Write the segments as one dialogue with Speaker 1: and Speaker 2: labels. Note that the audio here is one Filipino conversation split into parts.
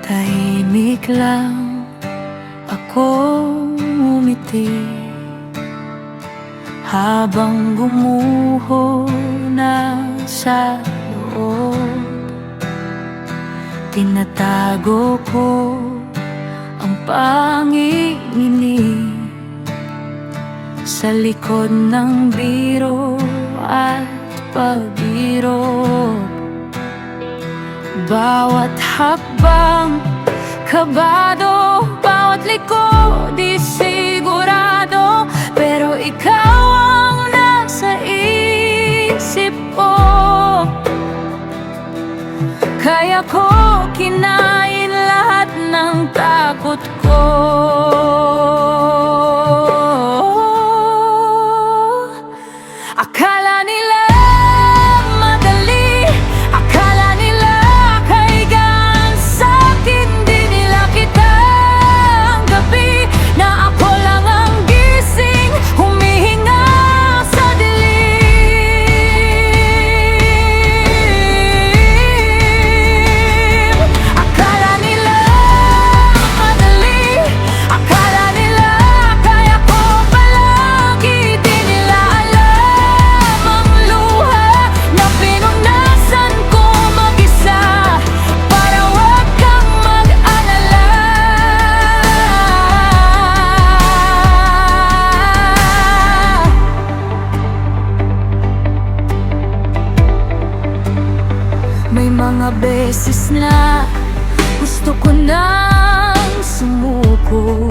Speaker 1: Tahimik lang ako umiti habang gumuho na sa loob. Tinatago ko ang panginginig sa likod ng biro at pag-irog. Bawat hakbang kabado, bawat liko di sigurado, pero ikaw ang nasa isip ko. Kaya ko kinain lahat ng takot ko. Akala nila madali, akala nila kaigan sa'kin, di nila kita ang gabi na ako lang ang gising, humihinga sa dilim. Akala nila madali, akala nila kaya ko palagi, di nila alam ang luha na pinunasan ko mag-isa para wag kang mag-alala. May mga beses na gusto ko nang sumuko,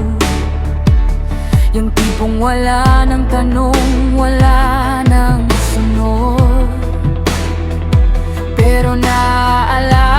Speaker 1: yung tipong wala ng tanong, wala ng sunod. Pero naaalala